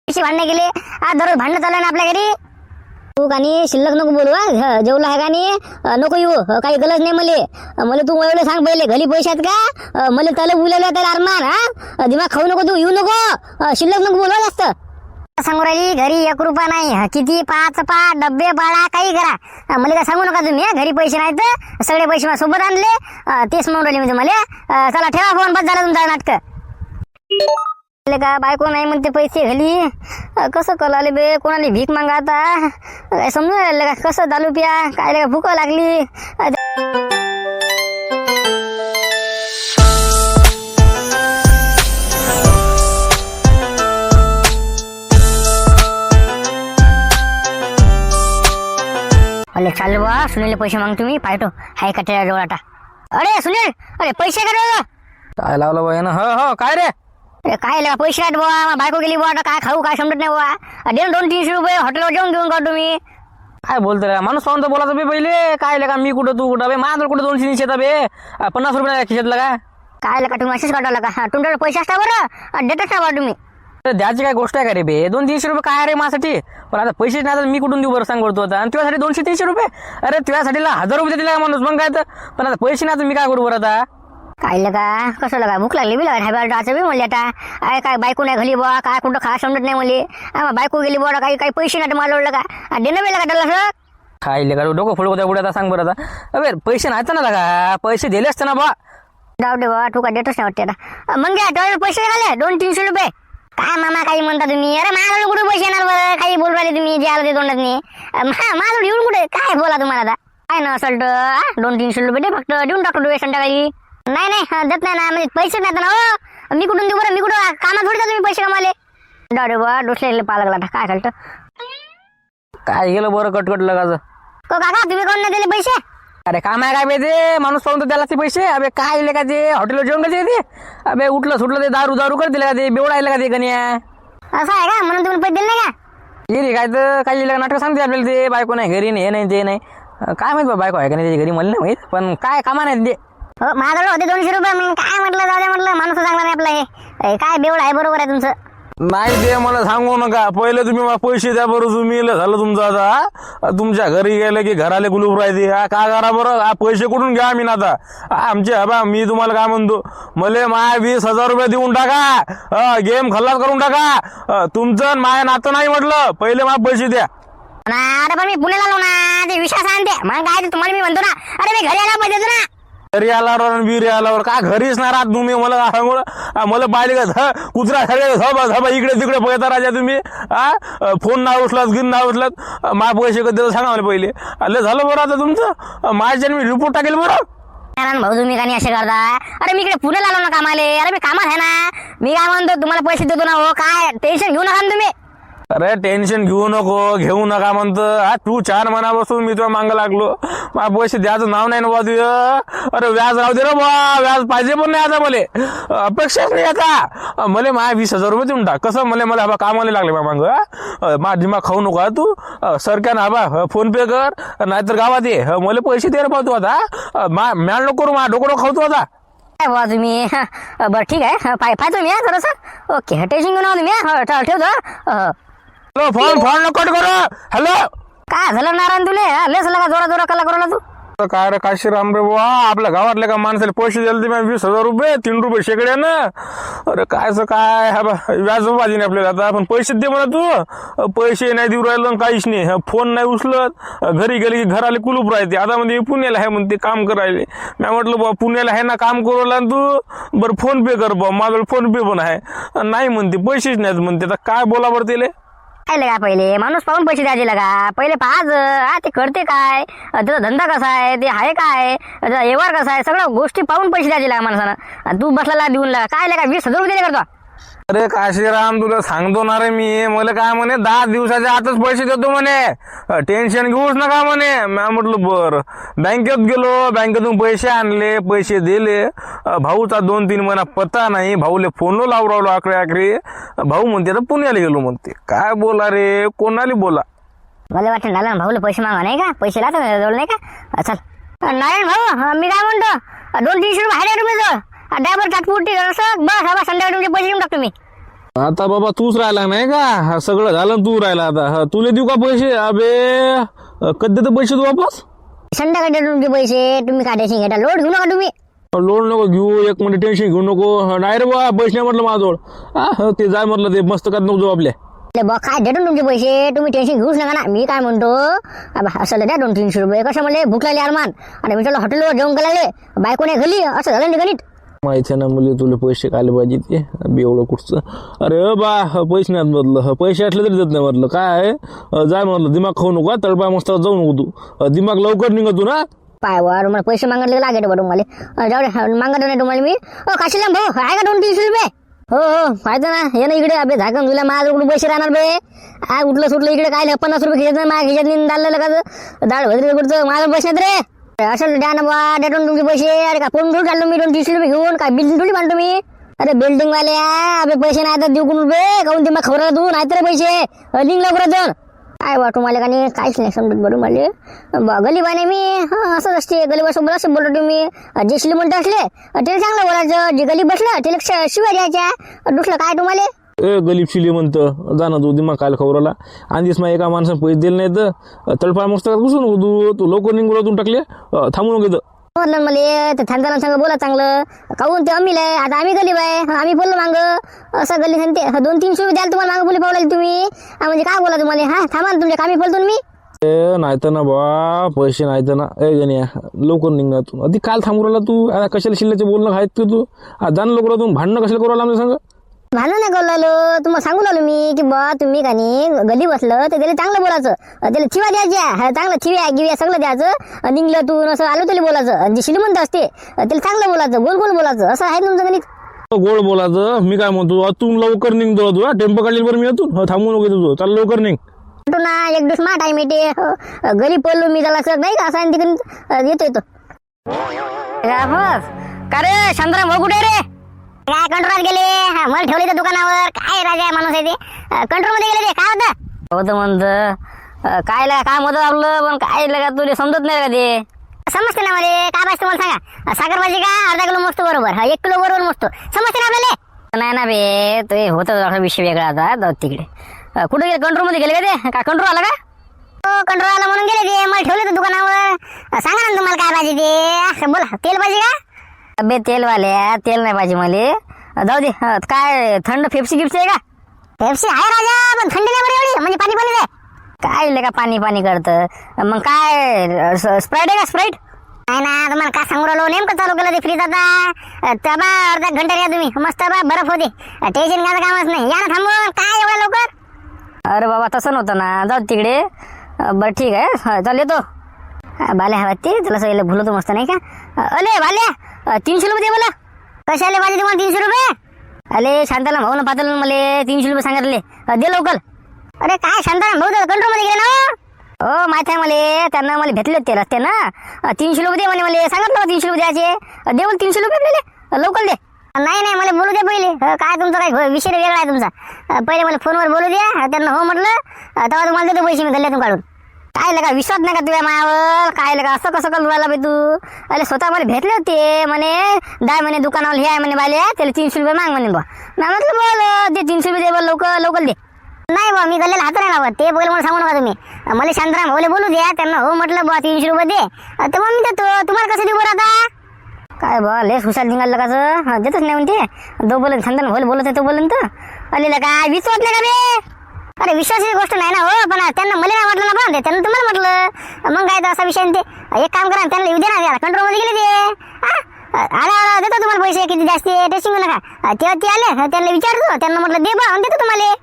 पैसे भांडणे गेले. आज दररोज भांडणं चाललं ना आपल्या घरी. तू कानी शिल्लक नको बोलू. जेवलं आहे का नको येऊ. काही गरज नाही मला तू एवढं सांग पहिले घरी पैसे आहेत का. मला त्याला बोलायला त्याला अरमान दिमाग खाऊ नको. तू येऊ नको. शिल्लक नको बोलवा जास्त. सांगू राहिली घरी 1 रुपया नाही. किती 5 डब्बे पाडा काही करा. मला काय सांगू नका तुम्ही. घरी पैसे नाहीत. सगळे पैसे माझ्या सोबत आणले. तेच म्हणून राहिले म्हणजे मला. चला ठेवा फोन. बस झाला तुमचा नाटक. का बायको नाही म्हणते पैसे घाली. कसं कळाले बे. कोणाला भीक मागा आता काय समजून राहिलं का. कसं दारू प्या काय भूक लागली. अरे चाल बा. सुनील पैसे मागतो मी. पाहतो हाय का त्याच्या जवळ आता. अरे सुनील अरे पैसे का काय लावलं बाई ना. हो काय रे. काय लगा पैसे आहेत बुवा. बायको गेली बुवा. आता काय खाऊ काय समजत नाही बुवा. दे 200-300 रुपये हॉटेलवर जेवण घेऊन का तुम्ही. काय बोलतो रे माणूस. पाहून तर बोलायचं बे पहिले. काय लगा मी कुठं तू कुठं बे. माझं कुठं 200 येतात बे. 50 रुपये खिशातलं का. काय लगा तुम्ही असेच काढावं का. तुमच्याकडे पैसे असता बरं देतच ना बा तुम्ही. द्यायची काय गोष्ट आहे का रे बे. 200-300 रुपये काय रे माझ्यासाठी. पण आता पैसेच नाही तर मी कुठून देऊ बरं सांग करतो आता. आणि तुझ्यासाठी 200-300 रुपये. अरे तुझ्यासाठी 1000 रुपये दिला माणूस मग काय तर. पण आता पैसे नाही तर मी काय करू बरं आता. काय लगा कसं लगा भूक लागली बी लगा. ढाब्याचं बी म्हणले आता. अरे काय बायको नाही घाली बुवा. काय कुठं खा समजत नाही मला. बायको गेली बुवा. काही पैसे नाही मला ओढलं का. देणं बी लगा त्याला सर. काय लगा डोकं फोड होत्या पुढे आता सांग बरं आता. अबे पैसे नाहीत ना लगा. पैसे दिले असते ना बा. जाऊ दे बा. तू काय देतच नाही वाटते आता. मग घ्या पैसे निघाले 200-300 रुपये. काय मामा काही म्हणता तुम्ही. अरे माझ्याकडे कुठे पैसे येणार बरं. काही बोल राहिले तुम्ही जे आलं ते तोंडात नाही. माझ्याकडे येऊन कुठे काय बोला तुम्हाला आता. काय ना असेल तर 200-300 रुपये दे फक्त. देऊन टाकतो डोळे संध्याकाळी. नाही देत नाही ना. म्हणजे पैसे नाहीत ना हो. मी कुठून देऊ बरं. मी कुठं कामात थोडी तुम्ही पैसे कमाले. डरे बा डोसले पाहा लागला काय चालतं. काय गेलं बरं कटकट लगाचं. काका तुम्ही कोण नाही दिले पैसे. अरे काम आहे काय बे ते. माणूस पाहून तर त्याला ते पैसे. अबे काय इले का ते. हॉटेलवर जेवण का ते. अबे उठलं सुटलं ते दारू कर दिलं का ते. बेवडा आलं का ते गण्या. असं आहे का म्हणून तुम्ही पैसे दिले नाही का. ये रे काय तर काही नाटक सांगते आपल्याला ते. बायको नाही घरी नाही हे नाही ते नाही. काय माहित बायको आहे का नाही त्याच्या घरी मला नाही माहित. पण काय कामा नाही ते. हो माझ्याकडे होते 200 रुपये. मग काय म्हटलं जाऊ दे म्हटलं. माणूस चांगला नाही आपला हे. काय बेवड आहे बरोबर आहे तुमचं. नाही ते मला सांगू नका. पहिले तुम्ही मला पैसे द्या बरं. तुम्ही झालं तुमचं आता. तुमच्या घरी गेलं की घराले कुलूप राहते. काय करा बरं. पैसे कुठून घ्या आम्ही ना आता. आमचे हबा मी तुम्हाला काय म्हणतो. मले 20,000 रुपये देऊन टाका. गेम खल्लास करून टाका. तुमचं माया नातं नाही म्हटलं. पहिले मला पैसे द्या. अरे पण मी पुण्याला आलो ना. ते विश्वास आणते मग काय तुम्हाला मी म्हणतो ना. अरे मी घरी आला पाहिजे ना. घरी आल्यावर बिरी आल्यावर काय घरीच नाही राहत तुम्ही. मला सांगू मला पाहिले का कुत्रा सगळे इकडे तिकडे पळता राजा तुम्ही. फोन नाही उचलात गिन नाही उचलात. मा पैसे कधी सांगा मला पहिले. आले झालं बरं आता तुमचं. माझ्या मी रिपोर्ट टाकेल बरं. भाऊ तुम्ही काही असे करता. अरे मी इकडे पुण्याला आलो ना कामाले. अरे मी कामात आहे ना. मी काय म्हणतो तुम्हाला पैसे देतो ना. हो काय टेन्शन घेऊ नका तुम्ही. अरे टेन्शन घेऊ नका म्हणतो. तू 4 महिन्यापासून मी तुला मागं लागलो. मला पैसे द्यायचं नाव नाही ना बा तुझं. अरे व्याज राहू दे ना बा. व्याज पाहिजे पण नाही आता मला. अपेक्षाच नाही आता. मला 20,000 रुपये देऊन टाक. कसं मला हबा कामाला लागले बा मागं. मा दिमाग खाऊ नका तू. सरक्यानं हबा फोन पे कर नाहीतर गावात ये. मला पैसे दे रे पाहतो आता. मॅळ नको करू. डोकं खावतो आता. काय बुवा तुम्ही. बरं ठीक आहे पाय तुम्ही थोडंसं. ओके टेन्शन घेऊन तुम्ही. ठेवतो. फोन कट करू. हॅलो काय झालं नारायण तुले. लेस लगा जोरा कला करू तू. काय रे काशीराम रे बुवा. आपल्या गावातले का माणसाला पैसे दिले ते 20,000 रुपये 3 रुपये शेकड्यानं. अरे कायच काय व्याज बाजी नाही आपल्याला आता. पण पैसे दे म्हणा तू. पैसे नाही देऊ राहिलं काहीच नाही. फोन नाही उचलत. घरी गेले की घराले कुलूप राहते. आता म्हणजे पुण्याला आहे म्हणते काम करायले. मी म्हटलं बा पुण्याला आहे ना काम करू लागला तू. बरं फोन पे कर बा. माझं फोन पे पण आहे. नाही म्हणते पैसेच नाहीत म्हणते. आता काय बोला बरं तिले. काय लगा पहिले माणूस पाहून पैसे द्यायचे लगा. पहिले पाहा ते करते काय. त्याचा धंदा कसा आहे. ते आहे काय. त्याचा व्यवहार कसा आहे. सगळ्या गोष्टी पाहून पैसे द्यायचे लागा माणसानं. तू बसला देऊन लागा. काय लगा 20,000 रुपये दिले करतो. अरे काशीराम तुला सांगतो ना रे मी. मला काय म्हणे 10 दिवसाच्या आतच पैसे देतो म्हणे. टेन्शन घेऊच नका म्हणे. मी म्हटलं बर. बँकेत गेलो. बँकेतून पैसे आणले. पैसे दिले. भाऊचा 2-3 महिना पत्ता नाही. भाऊले फोन लावून राहिलो आखरी. भाऊ म्हणते तर पुण्याला गेलो म्हणते. काय बोला रे. कोणाला बोला. मला वाटतं नारायण भाऊला पैसे मागा नाही का. पैसे लागतात जवळ नाही का. चल नारायण भाऊ मी काय म्हणतो 200-300 रुपये आहे रुपये जवळ. ड्रायव्हर तात्पुरती बस हवा संध्याकाळी तुमचे पैसे देऊन टाकतो मी. आता बाबा तूच राहिला नाही का? हा सगळं झालं आणि तू राहिला आता. हा, तुले देऊ का पैसे? अबे कधी देतो पैसे तू वापस? संध्याकाळी देतो तुमचे पैसे. तुम्ही काय टेन्शन घेता? लोड घेऊ नका तुम्ही. लोन नको घेऊ, एक मिनिट टेन्शन घेऊ नको. नाही रे बा, पैसे नाही म्हटलं माझ्याजवळ. ते जाय म्हटलं, ते मस्त करत नको जाऊ आपल्या. अरे बा काय देतो तुमचे पैसे. तुम्ही टेन्शन घेऊच नका ना. मी काय म्हणतो, असं द्या 200-300 रुपये. कसं म्हणले भूक लागली अरमान आणि मी चला हॉटेलवर जेवण करायला बायको नाही घाली, असं झालं नाही गणित. माहिती आहे ना मुली, तुला पैसे कायले पाहिजे ते बी एवढं कुठचं. अरे बा पैसे नाहीत म्हटलं, पैसे असले तरी देत नाही म्हटलं. काय जाय म्हटलं, दिमाग खाऊ नको, तळपाय मस्त जाऊ नको तू. दिमाग लवकर निघतो ना. पाय वर मला पैसे मागले लागेल बा तुम्हाला. जाऊ दे, मागत नाही तुम्हाला मी. काशीला भाऊ आहे का 200-300 रुपये? हो पाहिजे ना. ये ना इकडे. अबे झाकण तुला माझ्याकडून पैसे राहणार बे. काय उठलं सुटलं इकडे काय 50 रुपये खिचत नाही माझ्या खिचत दाल का दाळ भद्री कुठचं माझं पैसे रे. असं द्या ना बा, देतो तुमचे पैसे. अरे का फोन थोडी काढलो मी 230 रुपये घेऊन. काय बिल्डिंग थोडी बांधतो मी. अरे बिल्डिंग वाले अबे पैसे नाही तर देऊ कोण रुपये काऊन ते मग खबर तू नाही तर पैसे लिंक लवकर जाऊन. काय बा तुम्हाला का नाही काहीच नाही समजत बरं मला. गलीबाने मी असंच असते. गलीबासोबत असं बोलतो तुम्ही. जे श्रीमंत असले त्याला चांगलं बोलायचं, जे गली बसलं त्याला शिवाय द्यायच्या. दुसरं काय तुम्हाला? गलीब शिली म्हणतं जा ना तू, दिमाग कायला खबरला. आणखीच मग एका माणसाने पैसे दिले नाही तर तळपाय मस्त घुसून नको तू लवकर निघून टाकले. थांबू नको इथं. म्हटलं मला ते थांबताना सांग बोला चांगलं. काहून ते अमील आहे, आता आम्ही गरीब आहे. आम्ही बोललो मागं असं गल्ली सांगते 200-300 रुपये द्याल तुम्हाला मागं बोली पावलाली तुम्ही. म्हणजे काय बोला तुम्हाला? हा थांबा ना, तुमच्या कामी बोलतो मी. नाही तर ना बा, पैसे नाही तर ना गण्या लवकर निघणार तू. आधी काल थांबू राहिला तू. आता कशाला शिल्ल्याचे बोलणं खायत तू? जाण लवकर तू. भांडणं कशाला करू राहिला आमच्या सांग? भांडण नाही करू लागलो, तुम्हाला सांगू लागलो मी की बा तुम्ही का नाही गली बसलं तर त्याला चांगलं बोलायचं. त्याला थिवा द्यायच्या, चांगलं थिव्या गिव्या सगळं द्यायचं. निघलं तू असं आलो त्याला बोलायचं. जे श्रीमंत असते त्याला चांगलं बोलायचं, गोल गोल बोलायचं. असं आहे तुमचं गणित. गोड बोलायचं. मी काय म्हणतो, अतून लवकर निघतो तू. टेम्पो काढली बरं मी अतून. थांबू नको तुझं, चाल लवकर निघ. ना एक दिवस मा टाइम येते. घरी पडलो मी त्याला नाही का असं तिकडे येतो. का रे शांताराम भाऊ कुठे रे? काय कंट्रोलात गेले? मला ठेवले तर दुकानावर. काय राजा माणूस आहे ते. कंट्रोल मध्ये गेले ते. काय होतं म्हणत काय काम होतं आपलं, पण काय लगा तुला समजत नाही का ते? समजते ना मला. काय पाहिजे तुम्हाला सांगा? साखर भाजी का अर्धा किलो मस्त बरोबर, 1 किलो बरोबर मस्त समजते ना आपल्याला. नाही ना बे, ते होतं विषय वेगळा. आता जाऊ तिकडे. कुठे गेले? कंट्रोल मध्ये गेले का ते? काय कंट्रोल आला का? हो कंट्रोल आला म्हणून गेले ते. मला ठेवले तर दुकानावर. सांगा ना तुम्हाला काय पाहिजे ते. बोला तेल पाहिजे का? अबे तेलवाल्या तेल नाही पाहिजे मला. जाऊ दे. काय थंड पेप्सी गिप्सी आहे का? पेप्सी आहे राजा, पण थंडी नाही बरं एवढी. म्हणजे पाणी पाणी काय ले का पाणी पाणी करतं. मग काय स्प्राईट आहे का? स्प्राईट नाही ना. तुम्हाला काय सांगू राहिलो, नेमकं चालू केलं ते फ्रीज. आता तबा अर्धा घंटा घ्या तुम्ही. मस्त बर्फ होते. टेन्शन घ्यायचं कामच नाही. या ना थांबून. काय एवढं लवकर? अरे बाबा तसं नव्हतं ना. जाऊ तिकडे. बरं ठीक आहे, चाल येतो. बाल्या हवा ते तुला सगळं भुलतो मस्त नाही का? अले बाल्या 300 रुपये दे मला. कशाले पाहिजे तुम्हाला 300 रुपये? अरे शांताराम भाऊ ना पातळ मला 300 रुपये सांगितले. दे लवकर. अरे काय शांताराम भाऊ कंट्रोल मध्ये गेले ना. हो माहिती आहे मला. त्यांना मला भेटले ते रस्ते ना. 300 रुपये दे म्हणे. मला सांगितलं 300 रुपये द्यायचे. दे बोल 300 रुपये आपल्याला लवकर दे. नाही मला बोलू द्या पहिले. काय तुमचं काय विषय वेगळा आहे तुमचा. पहिले मला फोनवर बोलू द्या. त्यांना हो म्हटलं तेव्हा तुम्हाला देतो पैसे मी गल्ल्यातून काढून. काय लगा विश्वास नाही का तुझ्या मायावर? काय लगा असं कसं करून राहिला बाई तू? अरे स्वतः मला भेटले होते म्हणे. दाय म्हणे दुकानावर हे आहे म्हणे बाले, त्याला 300 रुपये माग म्हणे बा. मी म्हटलं बोल दे 300 रुपये दे बरं लवकर लवकर दे. नाही बा मी गल्ल्याला हात नाही लावत. ते बोल मला सांगू नका तुम्ही. मला शांताराम भाऊले बोलू द्या. त्यांना हो म्हटलं बा 300 रुपये दे. तर मग मी देतो. तुम्हाला कसं देऊ बरं आता? काय बा लेस हुशार निघाल लगाचं. देतच नाही म्हणते. दो बोलत शांताराम भाऊले बोलत आहे तो बोलत. अरे काय विश्वास नाही का बे? अरे विश्वासाची गोष्ट नाही ना हो. पण त्यांना मला नाही वाटलं ना. पण त्यांना तुम्हाला म्हटलं. मग काय तर असा विषय ते. एक काम करा त्यांना येऊ दे ना. कंट्रोल मध्ये गेले ते. आला देतो तुम्हाला पैसे किती जास्त टेस्टिंग नका. तेव्हा ते आले त्यांना विचारतो. त्यांना म्हटलं दे बा देतो तुम्हाला.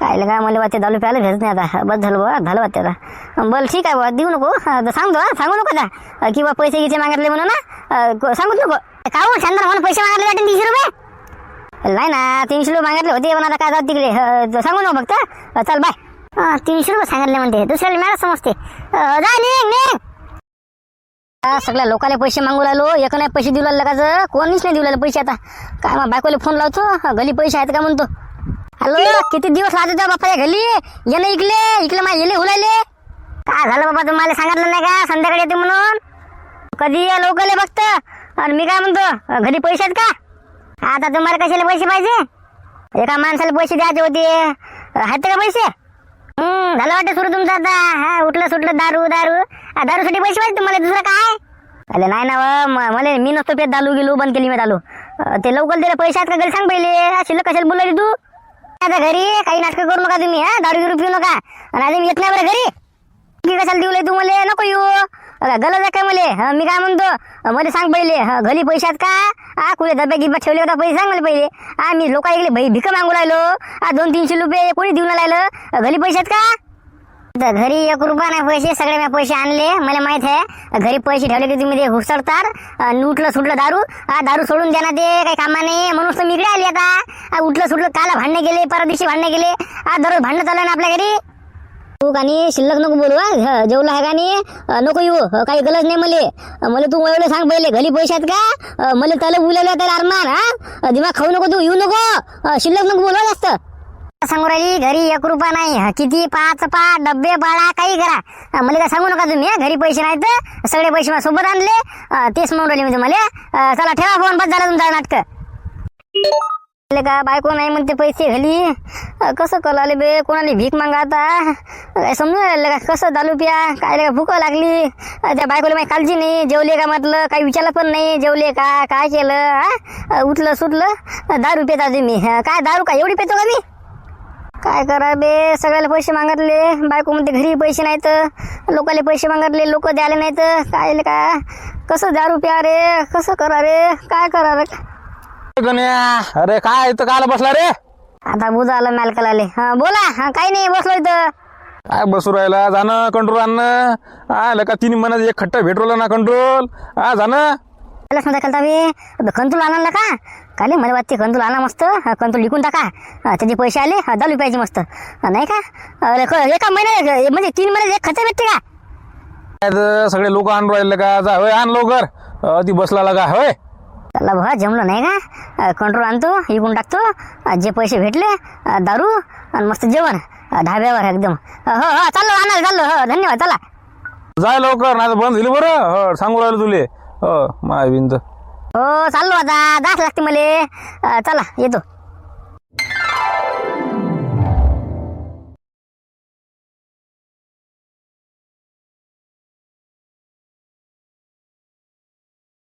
काय काय मला वाटते दालू प्यायला भेटत नाही आता. बस झालं बा झालं वाटते आता. बरं ठीक आहे बा देऊ नको. सांगू नको आता किंवा पैसे गिचे मागितले म्हणून ना. सांगूच नको. काहून शांताराम म्हणून पैसे मागितले वाटेल 300 रुपये? नाही ना 300 रुपये मागितले होते. पण आता काय जात तिकडे. सांगू नको फक्त. चल बाय. 300 रुपये सांगितले म्हणते. दुसऱ्याला मला समजते. जा निघ. सगळ्या लोकांना पैसे मागू राहिलो. एक नाही पैसे देऊ लागलं का? कोणीच नाही देऊ लागलं पैसे. आता काय मग बायकोला फोन लावतो. घरी पैसे आहेत का म्हणतो. हॅलो किती दिवस राहते त्या बाप्पा घरी? येणं इकले माझे येले हुलायले. काय झालं बाबा तुम्हाला सांगितलं नाही का संध्याकाळी येते म्हणून? कधी या लोकले बघत. आणि मी काय म्हणतो घरी पैसे आहेत का? आता तुम्हाला कशाला पैसे पाहिजे? एका माणसाला पैसे द्यायचे होते, आहेत का पैसे? झालं वाटतं सुरू तुमचं आता. हा, उठलं सुटलं दारू दारू. दारूसाठी पैसे पाहिजे तुम्हाला, दुसरं काय? अरे नाही ना मला, मी नसतो पेत दारू गेलो, बंद केली मी दारू. ते लवकर दिले पैसे आहेत का घरी सांग पहिले. शिल्लक कशाला बोलवली तू? आता घरी काही नाटकं करू नका तुम्ही. दारू गिरू पिऊ नका. आणि आधी मी येत नाही बरं घरी. की कशाला देऊ तू मला? नको येऊ. गलत आहे काय मला? मी काय म्हणतो, मला सांग पहिले. घरी पैसे आहेत का? कुठे डब्या गिब्या ठेवले होता पैसे सांग मला पहिले. मी लोक ऐकले भिक मागू राहिलो. 200-300 रुपये कोणी देऊन राहिलं? घरी पैसे आहेत का? तर घरी 1 रुपया नाही पैसे. सगळे मी पैसे आणले, मला माहित आहे. घरी पैसे ठेवले की तुम्ही ते घुसडतात. उठलं सुटलं दारू. दारू सोडून द्या ना, ते काही कामा नाही. म्हणून तर मी इकडे आली आता. उठलं सुटलं काला भांडणे गेले, परवा दिवशी भांडणे गेले. दररोज भांडणं चाललं ना आपल्या घरी. तू कानी शिल्लक नको बोलू. जेवलं आहे का नाही? नको येऊ. काही गरज नाही मला तू एवढं सांग पहिले, घरी पैसे आहेत का? मला त्याला बोलवलं त्याला अरमान. दिमाग खाऊ नको तू, येऊ नको. शिल्लक नको बोलवा जास्त. सांगू राहिली घरी 1 रुपया नाही. किती 5 डब्बे पाळा, काही करा. मला काय सांगू नका तुम्ही. घरी पैसे नाहीत. सगळे पैसे माझ्या सोबत आणले. तेच म्हणून राहिले मी तुम्हाला. चला ठेवा फोन, बस झाला तुमचा नाटक. का बायको नाही म्हणते पैसे घाली. कसं कळाले बे, कोणाला भीक मागा आता? काय समजून राहिलं का? कसं दारू प्या, काय भूक लागली. त्या बायकोला माहिती काळजी नाही. जेवले का म्हटलं, काही विचारलं पण नाही. जेवले का, काय केलं? उठलं सुटलं दारू पेता तुम्ही. काय दारू का एवढी पेतो का मी? काय करा बे, सगळ्याला पैसे मागितले. बायको म्हणते घरी पैसे नाहीत. लोकांना पैसे मागितले, लोक द्यायला नाहीत. काय का कसं दारू प्या रे, कसं करा रे, काय करा रे? गण्या, अरे काय इथं काला बसला रे? आता बुजा आलं मालकाला आले. बोला. काही नाही, बसलो इथं. काय बसू राहिला? जाणं कंट्रोल आणणं. का 3 महिन्यात एक खट्टा भेटवला ना कंट्रोल. जाणं खेळता मी कंतूल आणला का? काले मला वाटते कंतूल आणा मस्त. कंतूल लिखून टाका. त्याचे पैसे आले 10 रुपयाचे मस्त, नाही का? एका महिन्यात म्हणजे 3 महिन्यात एक खर्च भेटते का? सगळे लोक आणून राहिले का? जा होय, आण लवकर. ती बसला का होय? त्याला बघा जमलं नाही का? कंट्रोल आणतो, इकून टाकतो. जे पैसे भेटले दारू आणि मस्त जेवण ढाब्यावर एकदम. हो चाललो, आणायला चाललो. हो धन्यवाद, चला. जाय लवकर, नाही बंद झाली बरं. सांगू राहिलो तुले. माय बिंद. हो चाललो आता. 10 लागते मला. चला येतो.